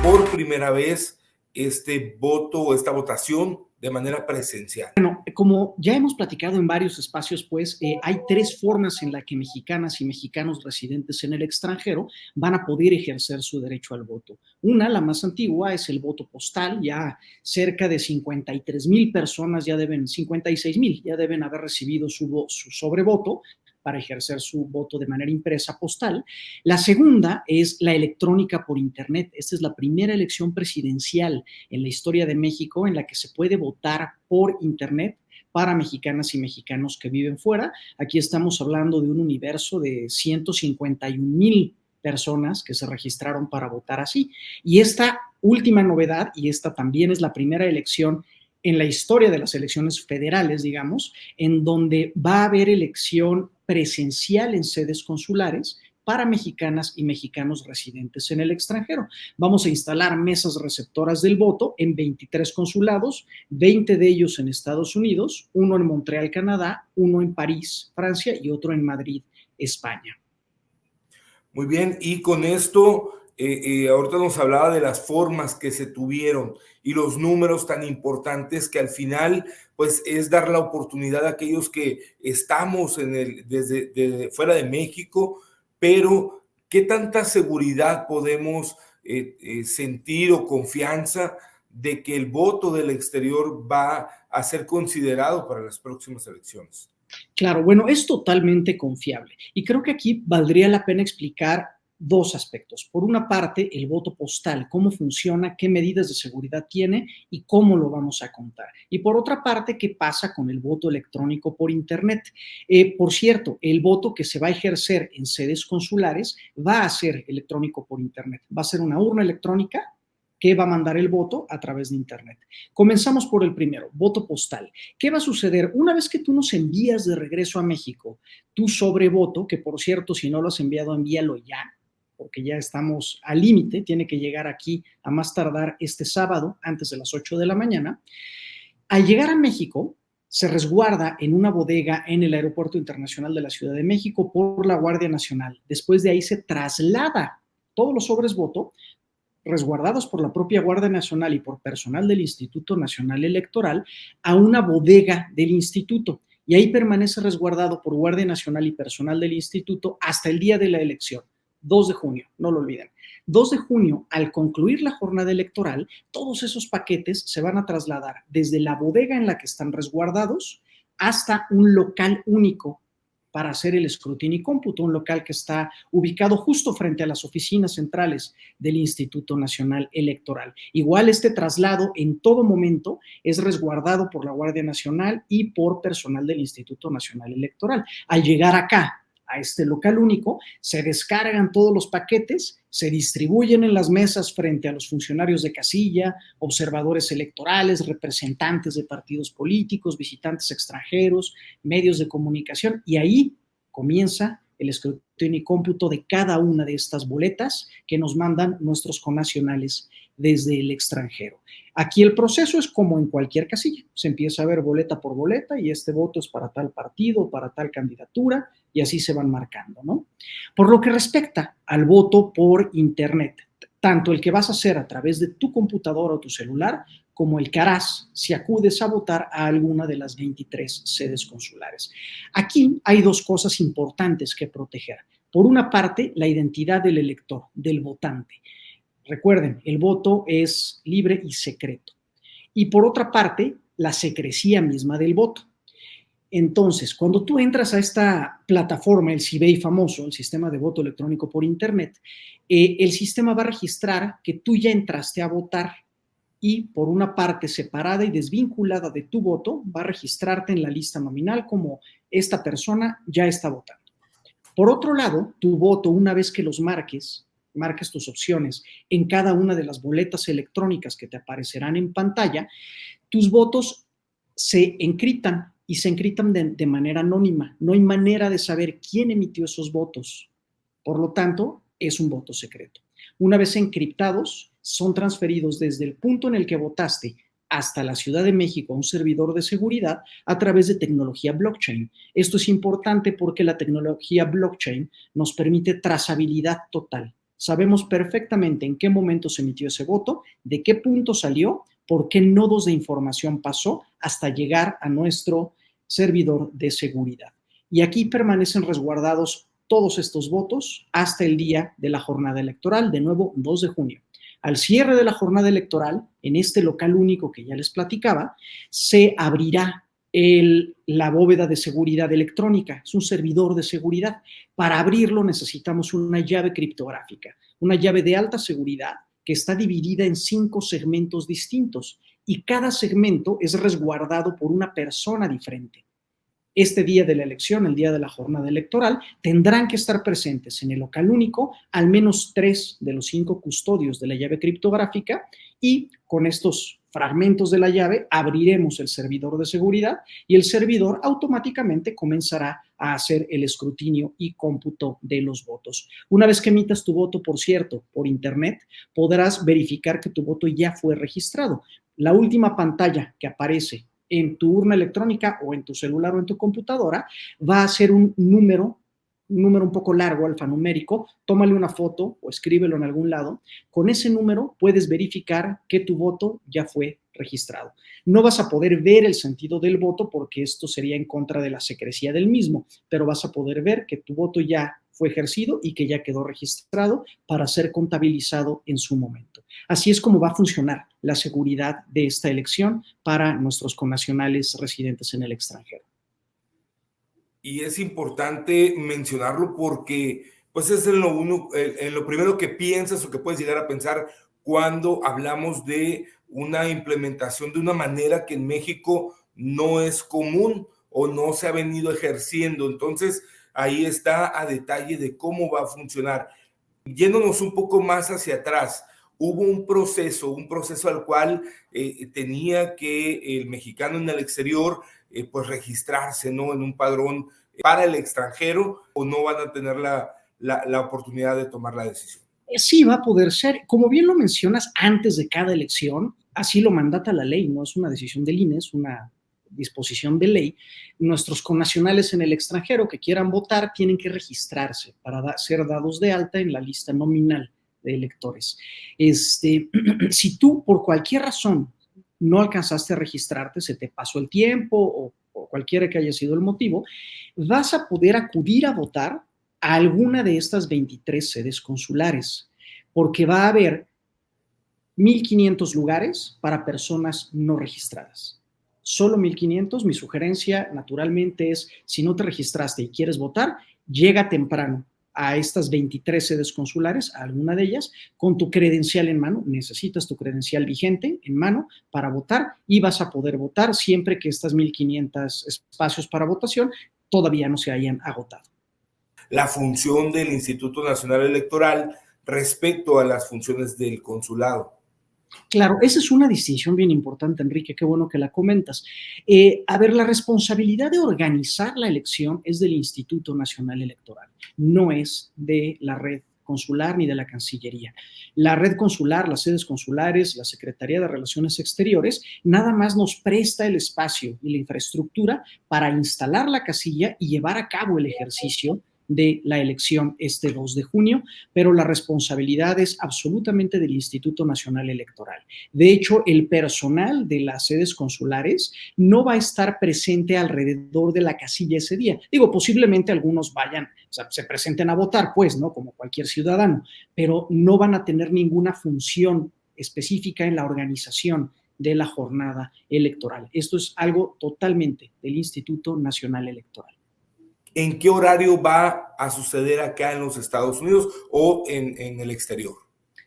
por primera vez este voto o esta votación de manera presencial? Bueno, como ya hemos platicado en varios espacios, pues hay tres formas en las que mexicanas y mexicanos residentes en el extranjero van a poder ejercer su derecho al voto. Una, la más antigua, es el voto postal. Ya cerca de 53,000 personas, 56,000, ya deben haber recibido su sobrevoto para ejercer su voto de manera impresa postal. La segunda es la electrónica por Internet. Esta es la primera elección presidencial en la historia de México en la que se puede votar por Internet para mexicanas y mexicanos que viven fuera. Aquí estamos hablando de un universo de 151,000 personas que se registraron para votar así. Y esta última novedad, y esta también es la primera elección en la historia de las elecciones federales, digamos, en donde va a haber elección presencial en sedes consulares para mexicanas y mexicanos residentes en el extranjero. Vamos a instalar mesas receptoras del voto en 23 consulados, 20 de ellos en Estados Unidos, uno en Montreal, Canadá, uno en París, Francia, y otro en Madrid, España. Muy bien, y con esto, ahorita nos hablaba de las formas que se tuvieron y los números tan importantes que al final, pues, es dar la oportunidad a aquellos que estamos desde fuera de México, pero ¿qué tanta seguridad podemos sentir o confianza de que el voto del exterior va a ser considerado para las próximas elecciones? Claro, bueno, es totalmente confiable. Y creo que aquí valdría la pena explicar dos aspectos. Por una parte, el voto postal, cómo funciona, qué medidas de seguridad tiene y cómo lo vamos a contar. Y por otra parte, qué pasa con el voto electrónico por Internet. Por cierto, el voto que se va a ejercer en sedes consulares va a ser electrónico por Internet. Va a ser una urna electrónica que va a mandar el voto a través de Internet. Comenzamos por el primero, voto postal. ¿Qué va a suceder? Una vez que tú nos envías de regreso a México tu sobrevoto, que por cierto, si no lo has enviado, envíalo ya, porque ya estamos al límite, tiene que llegar aquí a más tardar este sábado, antes de las 8 de la mañana. Al llegar a México, se resguarda en una bodega en el Aeropuerto Internacional de la Ciudad de México por la Guardia Nacional. Después de ahí se traslada todos los sobres voto resguardados por la propia Guardia Nacional y por personal del Instituto Nacional Electoral a una bodega del instituto, y ahí permanece resguardado por Guardia Nacional y personal del instituto hasta el día de la elección, 2 de junio, no lo olviden. 2 de junio, al concluir la jornada electoral, todos esos paquetes se van a trasladar desde la bodega en la que están resguardados hasta un local único para hacer el escrutinio y cómputo, un local que está ubicado justo frente a las oficinas centrales del Instituto Nacional Electoral. Igual este traslado en todo momento es resguardado por la Guardia Nacional y por personal del Instituto Nacional Electoral. Al llegar acá, a este local único, se descargan todos los paquetes, se distribuyen en las mesas frente a los funcionarios de casilla, observadores electorales, representantes de partidos políticos, visitantes extranjeros, medios de comunicación, y ahí comienza el escrutinio y cómputo de cada una de estas boletas que nos mandan nuestros connacionales desde el extranjero. Aquí el proceso es como en cualquier casilla, se empieza a ver boleta por boleta y este voto es para tal partido, para tal candidatura, y así se van marcando, ¿no? Por lo que respecta al voto por Internet, tanto el que vas a hacer a través de tu computadora o tu celular, como el que harás si acudes a votar a alguna de las 23 sedes consulares. Aquí hay dos cosas importantes que proteger. Por una parte, la identidad del elector, del votante. Recuerden, el voto es libre y secreto. Y por otra parte, la secrecía misma del voto. Entonces, cuando tú entras a esta plataforma, el CIVEI famoso, el sistema de voto electrónico por Internet, el sistema va a registrar que tú ya entraste a votar y por una parte separada y desvinculada de tu voto, va a registrarte en la lista nominal como esta persona ya está votando. Por otro lado, tu voto, una vez que los marques tus opciones en cada una de las boletas electrónicas que te aparecerán en pantalla, tus votos se encriptan y se encriptan de manera anónima. No hay manera de saber quién emitió esos votos. Por lo tanto, es un voto secreto. Una vez encriptados, son transferidos desde el punto en el que votaste hasta la Ciudad de México a un servidor de seguridad a través de tecnología blockchain. Esto es importante porque la tecnología blockchain nos permite trazabilidad total. Sabemos perfectamente en qué momento se emitió ese voto, de qué punto salió, por qué nodos de información pasó hasta llegar a nuestro servidor de seguridad. Y aquí permanecen resguardados todos estos votos hasta el día de la jornada electoral, de nuevo 2 de junio. Al cierre de la jornada electoral, en este local único que ya les platicaba, se abrirá la bóveda de seguridad electrónica, es un servidor de seguridad. Para abrirlo necesitamos una llave criptográfica, una llave de alta seguridad que está dividida en 5 segmentos distintos y cada segmento es resguardado por una persona diferente. Este día de la elección, el día de la jornada electoral, tendrán que estar presentes en el local único al menos 3 de los 5 custodios de la llave criptográfica y con estos fragmentos de la llave abriremos el servidor de seguridad y el servidor automáticamente comenzará a hacer el escrutinio y cómputo de los votos. Una vez que emitas tu voto, por cierto, por internet, podrás verificar que tu voto ya fue registrado. La última pantalla que aparece en tu urna electrónica o en tu celular o en tu computadora va a ser un número un poco largo, alfanumérico. Tómale una foto o escríbelo en algún lado. Con ese número puedes verificar que tu voto ya fue registrado. No vas a poder ver el sentido del voto porque esto sería en contra de la secrecía del mismo, pero vas a poder ver que tu voto ya fue ejercido y que ya quedó registrado para ser contabilizado en su momento. Así es como va a funcionar la seguridad de esta elección para nuestros connacionales residentes en el extranjero. Y es importante mencionarlo porque pues es en lo primero que piensas o que puedes llegar a pensar cuando hablamos de una implementación de una manera que en México no es común o no se ha venido ejerciendo. Entonces, ahí está a detalle de cómo va a funcionar. Yéndonos un poco más hacia atrás, hubo un proceso al cual tenía que el mexicano en el exterior pues registrarse, ¿no? En un padrón para el extranjero, o no van a tener la oportunidad de tomar la decisión. Sí, va a poder ser. Como bien lo mencionas, antes de cada elección, así lo mandata la ley, no es una decisión del INE, es una disposición de ley. Nuestros connacionales en el extranjero que quieran votar tienen que registrarse para ser dados de alta en la lista nominal de electores. Si tú, por cualquier razón, no alcanzaste a registrarte, se te pasó el tiempo o cualquiera que haya sido el motivo, vas a poder acudir a votar a alguna de estas 23 sedes consulares, porque va a haber 1,500 lugares para personas no registradas. Solo 1,500. Mi sugerencia, naturalmente, es, si no te registraste y quieres votar, llega temprano a estas 23 sedes consulares, a alguna de ellas, con tu credencial en mano. Necesitas tu credencial vigente en mano para votar y vas a poder votar siempre que estas 1,500 espacios para votación todavía no se hayan agotado. La función del Instituto Nacional Electoral respecto a las funciones del consulado. Claro, esa es una distinción bien importante, Enrique, qué bueno que la comentas. La responsabilidad de organizar la elección es del Instituto Nacional Electoral, no es de la red consular ni de la Cancillería. La red consular, las sedes consulares, la Secretaría de Relaciones Exteriores, nada más nos presta el espacio y la infraestructura para instalar la casilla y llevar a cabo el ejercicio de la elección este 2 de junio, pero la responsabilidad es absolutamente del Instituto Nacional Electoral. De hecho, el personal de las sedes consulares no va a estar presente alrededor de la casilla ese día. Digo, posiblemente algunos vayan, o sea, se presenten a votar, pues, ¿no? Como cualquier ciudadano, pero no van a tener ninguna función específica en la organización de la jornada electoral. Esto es algo totalmente del Instituto Nacional Electoral. ¿En qué horario va a suceder acá en los Estados Unidos o en el exterior?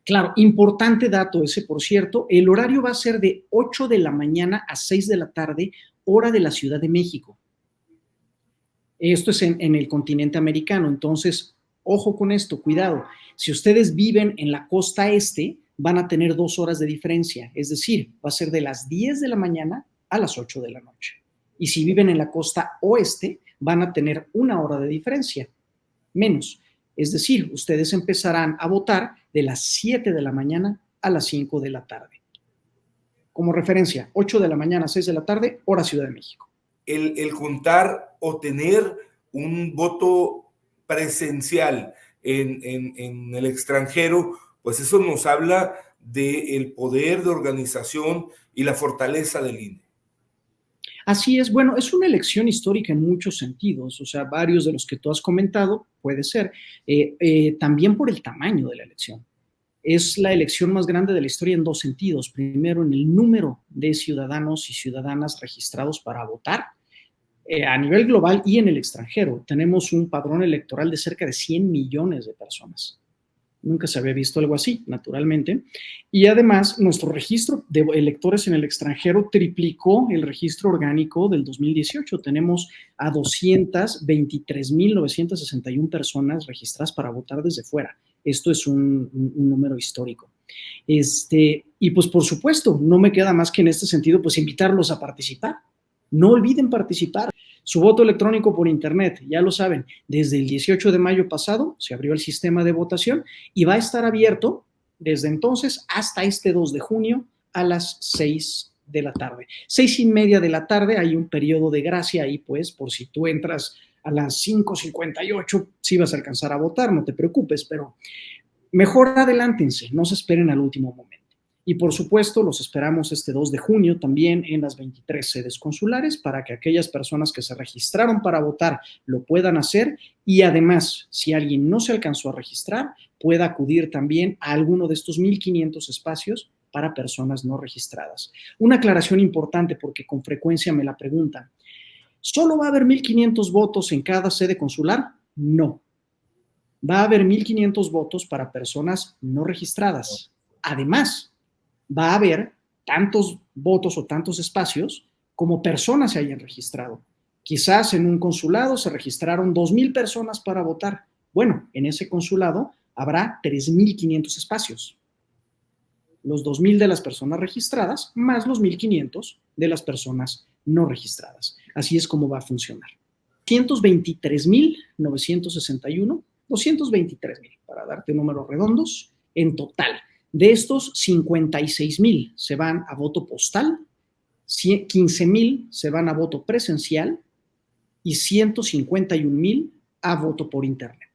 Claro, importante dato ese, por cierto. El horario va a ser de 8 de la mañana a 6 de la tarde, hora de la Ciudad de México. Esto es en el continente americano. Entonces, ojo con esto, cuidado. Si ustedes viven en la costa este, van a tener 2 horas de diferencia. Es decir, va a ser de las 10 de la mañana a las 8 de la noche. Y si viven en la costa oeste, van a tener 1 hora de diferencia, menos. Es decir, ustedes empezarán a votar de las 7 de la mañana a las 5 de la tarde. Como referencia, 8 de la mañana a 6 de la tarde, hora Ciudad de México. El juntar o tener un voto presencial en el extranjero, pues eso nos habla del poder de organización y la fortaleza del INE. Así es, bueno, es una elección histórica en muchos sentidos, o sea, varios de los que tú has comentado, puede ser, también por el tamaño de la elección. Es la elección más grande de la historia en dos sentidos. Primero, en el número de ciudadanos y ciudadanas registrados para votar a nivel global y en el extranjero. Tenemos un padrón electoral de cerca de 100 millones de personas. Nunca se había visto algo así, naturalmente. Y además, nuestro registro de electores en el extranjero triplicó el registro orgánico del 2018. Tenemos a 223.961 personas registradas para votar desde fuera. Esto es un número histórico. Y pues, por supuesto, no me queda más que en este sentido, pues invitarlos a participar. No olviden participar. Su voto electrónico por internet, ya lo saben, desde el 18 de mayo pasado se abrió el sistema de votación y va a estar abierto desde entonces hasta este 2 de junio a las 6 de la tarde. 6:30 de la tarde, hay un periodo de gracia ahí, pues, por si tú entras a las 5:58, sí vas a alcanzar a votar, no te preocupes, pero mejor adelántense, no se esperen al último momento. Y por supuesto, los esperamos este 2 de junio también en las 23 sedes consulares para que aquellas personas que se registraron para votar lo puedan hacer y además, si alguien no se alcanzó a registrar, pueda acudir también a alguno de estos 1,500 espacios para personas no registradas. Una aclaración importante porque con frecuencia me la preguntan. ¿Solo va a haber 1,500 votos en cada sede consular? No. Va a haber 1,500 votos para personas no registradas. Además, va a haber tantos votos o tantos espacios como personas se hayan registrado. Quizás en un consulado se registraron 2,000 personas para votar. Bueno, en ese consulado habrá 3,500 espacios. Los 2,000 de las personas registradas más los 1,500 de las personas no registradas. Así es como va a funcionar. 223.961, 223,000, para darte números redondos, en total. De estos, 56,000 se van a voto postal, 15,000 se van a voto presencial y 151,000 a voto por internet.